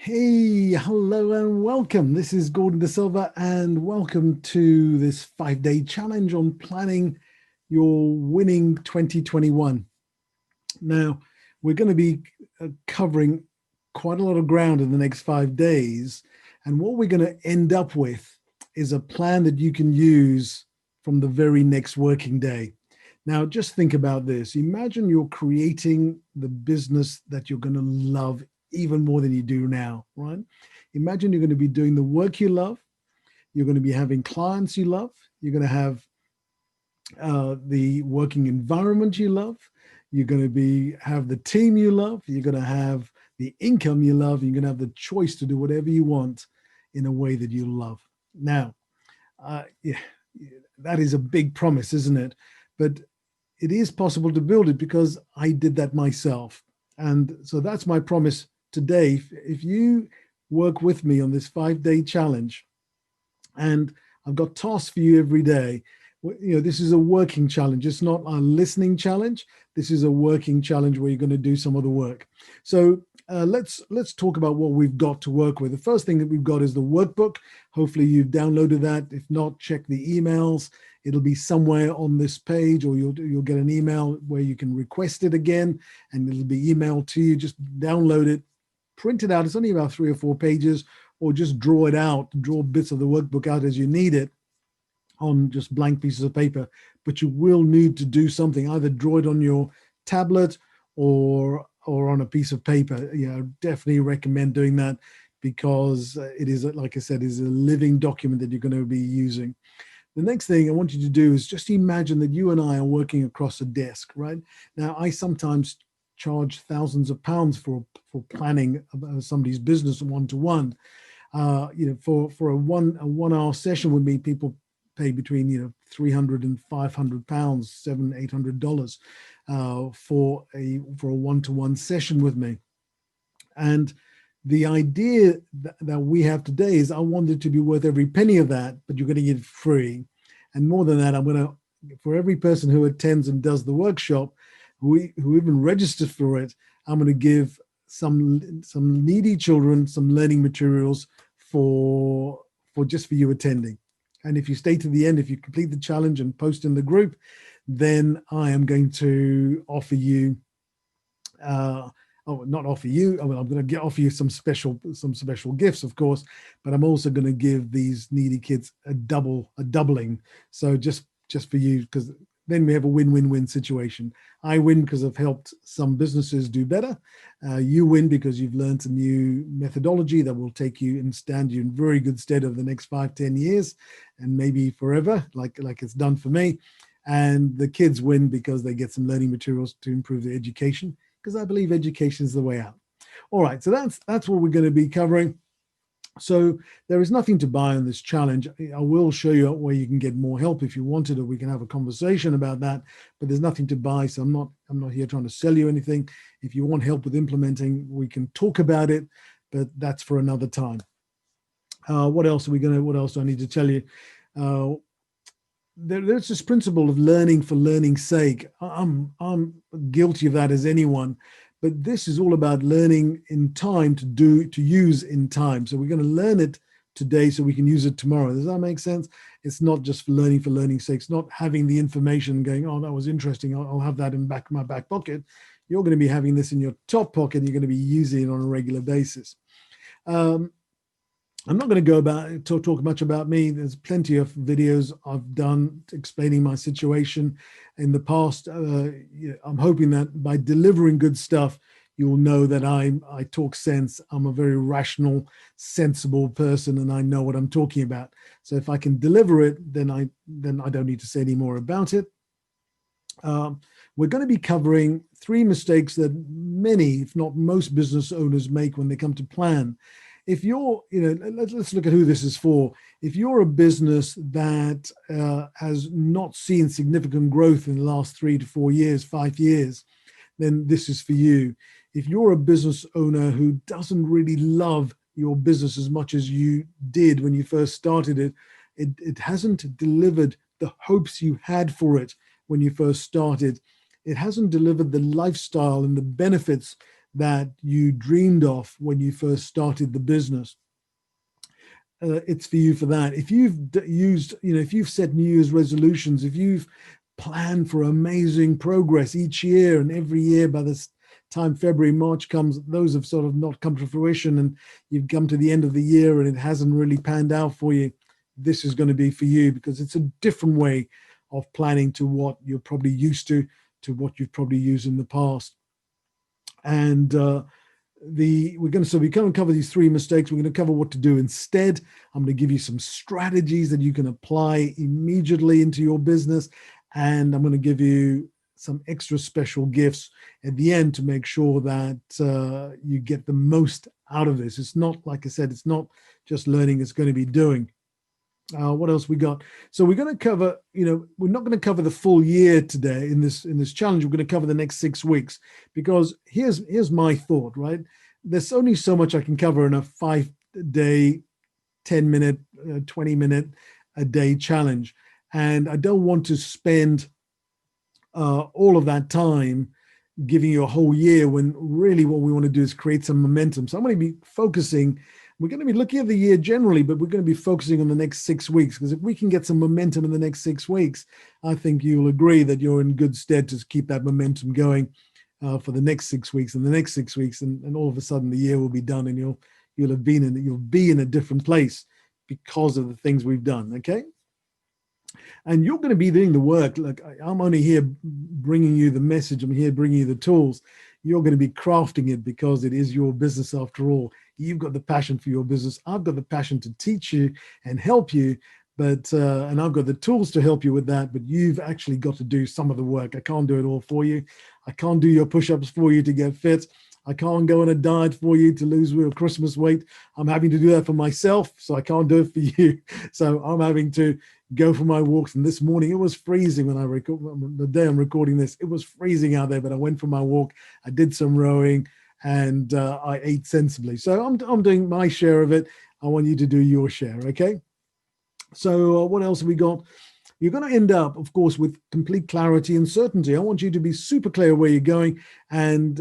Hey, hello and welcome. This is Gordon D'Silva and welcome to this 5-day challenge on planning your winning 2021. Now, we're going to be covering quite a lot of ground in the next 5 days. And what we're going to end up with is a plan that you can use from the very next working day. Now, just think about this. Imagine you're creating the business that you're going to love even more than you do now, right? Imagine you're going to be doing the work you love. You're going to be having clients you love. You're going to have the working environment you love. You're going to have the team you love. You're going to have the income you love. You're going to have the choice to do whatever you want in a way that you love. Now, yeah, that is a big promise, isn't it? But it is possible to build it because I did that myself. And so that's my promise today. If you work with me on this 5-day challenge, and I've got tasks for you every day. This is a working challenge. It's not a listening challenge. This is a working challenge where you're going to do some of the work. So let's talk about what we've got to work with. The first thing that we've got is the workbook. Hopefully you've downloaded that. If not, check the emails. It'll be somewhere on this page, or you'll get an email where you can request it again, and it'll be emailed to you. Just download it, print it out. It's only about 3 or 4 pages, or just draw it out, draw bits of the workbook out as you need it on just blank pieces of paper. But you will need to do something, either draw it on your tablet or on a piece of paper. Definitely recommend doing that, because it is, like I said, is a living document that you're going to be using. The next thing I want you to do is just imagine that you and I are working across a desk, right? Now, I sometimes charge thousands of pounds for planning somebody's business one-to-one. For a 1 hour session with me, people pay between 300 and 500 pounds, $700-800 for a one-to-one session with me. And the idea that we have today is I want it to be worth every penny of that, but you're going to get it free. And more than that, I'm going to, for every person who attends and does the workshop, who even registers for it, I'm going to give some needy children some learning materials for you attending. And if you stay to the end, if you complete the challenge and post in the group, then I am going to offer you not offer you. I'm going to offer you some special gifts, of course, but I'm also going to give these needy kids a doubling. So just for you, because then we have a win-win-win situation. I win because I've helped some businesses do better. You win because you've learned a new methodology that will take you and stand you in very good stead over the next 5-10 years, and maybe forever, like it's done for me. And the kids win because they get some learning materials to improve their education, because I believe education is the way out. All right, so that's what we're going to be covering. So there is nothing to buy on this challenge. I will show you where you can get more help if you wanted, or we can have a conversation about that, but there's nothing to buy. So I'm not here trying to sell you anything. If you want help with implementing, we can talk about it, but that's for another time. What else do I need to tell you? There's this principle of learning for learning's sake. I'm guilty of that as anyone, but this is all about learning in time to use in time. So we're going to learn it today so we can use it tomorrow. Does that make sense? It's not just for learning's sake. It's not having the information and going, oh, that was interesting, I'll have that in my back pocket. You're going to be having this in your top pocket, and you're going to be using it on a regular basis. I'm not going to talk much about me. There's plenty of videos I've done explaining my situation in the past. I'm hoping that by delivering good stuff, you will know that I talk sense. I'm a very rational, sensible person, and I know what I'm talking about. So if I can deliver it, then I don't need to say any more about it. We're going to be covering 3 mistakes that many, if not most, business owners make when they come to plan. If you're, let's look at who this is for. If you're a business that has not seen significant growth in the last 3 to 4 years, 5 years, then this is for you. If you're a business owner who doesn't really love your business as much as you did when you first started it, it hasn't delivered the hopes you had for it when you first started. It hasn't delivered the lifestyle and the benefits that you dreamed of when you first started the business. It's for you for that. If you've used, if you've set New Year's resolutions, if you've planned for amazing progress each year, and every year by this time February, March comes, those have sort of not come to fruition, and you've come to the end of the year and it hasn't really panned out for you, this is going to be for you, because it's a different way of planning to what you're probably used to what you've probably used in the past. And we're going to cover these three mistakes. We're going to cover what to do instead. I'm going to give you some strategies that you can apply immediately into your business, and I'm going to give you some extra special gifts at the end to make sure that you get the most out of this. It's not, like I said, it's not just learning, it's going to be doing. What else we got? So we're going to cover, we're not going to cover the full year today in this challenge. We're going to cover the next 6 weeks, because here's my thought, right? There's only so much I can cover in a 5-day, 10-minute, 20-minute a day challenge. And I don't want to spend all of that time giving you a whole year, when really what we want to do is create some momentum. So I'm going to be focusing. We're going to be looking at the year generally, but we're going to be focusing on the next 6 weeks, because if we can get some momentum in the next 6 weeks, I think you'll agree that you're in good stead to keep that momentum going for the next 6 weeks and the next 6 weeks, and all of a sudden the year will be done, and you'll be in a different place because of the things we've done. Okay. And you're going to be doing the work. Like, I'm only here bringing you the message. I'm here bringing you the tools. You're going to be crafting it, because it is your business after all. You've got the passion for your business. I've got the passion to teach you and help you, but and I've got the tools to help you with that, but you've actually got to do some of the work. I can't do it all for you. I can't do your push-ups for you to get fit. I can't go on a diet for you to lose your Christmas weight. I'm having to do that for myself, so I can't do it for you. So I'm having to go for my walks. And this morning it was freezing when the day I'm recording this. It was freezing out there, but I went for my walk. I did some rowing, and I ate sensibly. So I'm doing my share of it. I want you to do your share. Okay. So what else have we got? You're going to end up, of course, with complete clarity and certainty. I want you to be super clear where you're going and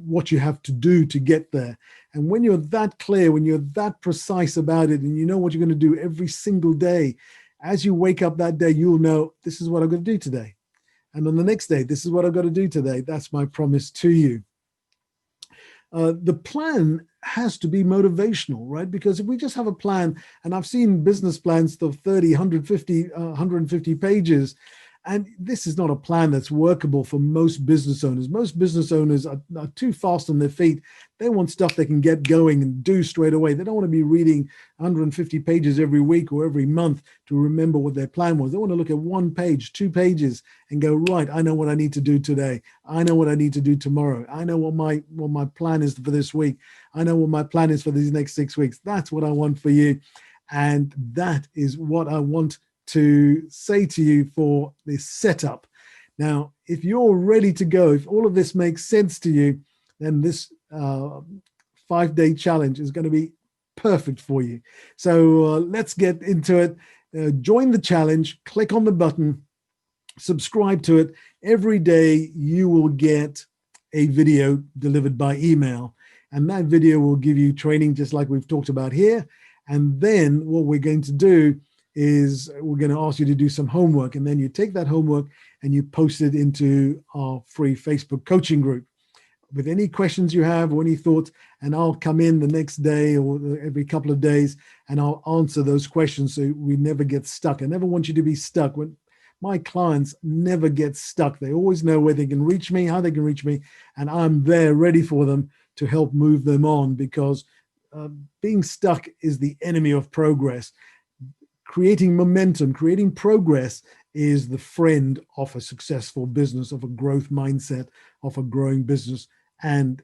what you have to do to get there. And when you're that clear, when you're that precise about it, and you know what you're going to do every single day, as you wake up that day, you'll know, this is what I'm going to do today. And on the next day, this is what I've got to do today. That's my promise to you. The plan has to be motivational, right? Because if we just have a plan, and I've seen business plans of 30, 150 pages, and this is not a plan that's workable for most business owners. Most business owners are too fast on their feet. They want stuff they can get going and do straight away. They don't want to be reading 150 pages every week or every month to remember what their plan was. They want to look at 1 page, 2 pages, and go, right, I know what I need to do today. I know what I need to do tomorrow. I know what my plan is for this week. I know what my plan is for these next 6 weeks. That's what I want for you. And that is what I want to say to you for this setup. Now, if you're ready to go, if all of this makes sense to you, then this 5-day challenge is going to be perfect for you. So let's get into it. Join the challenge, click on the button, subscribe to it. Every day you will get a video delivered by email, and that video will give you training just like we've talked about here. And then what we're going to do is we're going to ask you to do some homework, and then you take that homework and you post it into our free Facebook coaching group with any questions you have or any thoughts, and I'll come in the next day or every couple of days and I'll answer those questions so we never get stuck. I never want you to be stuck. When my clients never get stuck, they always know where they can reach me, how they can reach me, and I'm there ready for them to help move them on, because being stuck is the enemy of progress. Creating momentum, creating progress is the friend of a successful business, of a growth mindset, of a growing business, and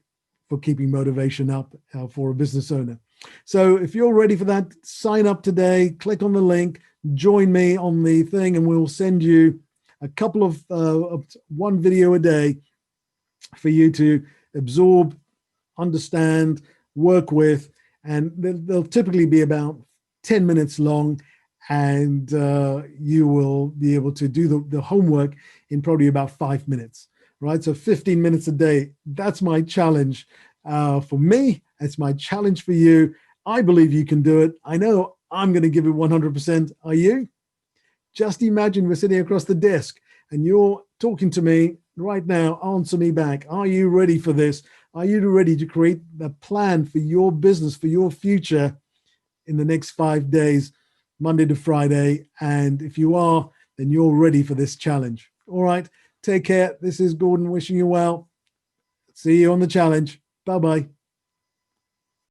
for keeping motivation up for a business owner. So if you're ready for that, sign up today, click on the link, join me on the thing, and we'll send you a couple of one video a day for you to absorb, understand, work with, and they'll typically be about 10 minutes long. And you will be able to do the homework in probably about 5 minutes, right? So 15 minutes a day, that's my challenge For me, it's my challenge for you. I believe you can do it. I know I'm going to give it 100%. Are you? Just imagine we're sitting across the desk and you're talking to me right now. Answer me back. Are you ready for this? Are you ready to create a plan for your business, for your future in the next 5 days, Monday to Friday? And if you are, then you're ready for this challenge. All right. Take care. This is Gordon wishing you well. See you on the challenge. Bye-bye.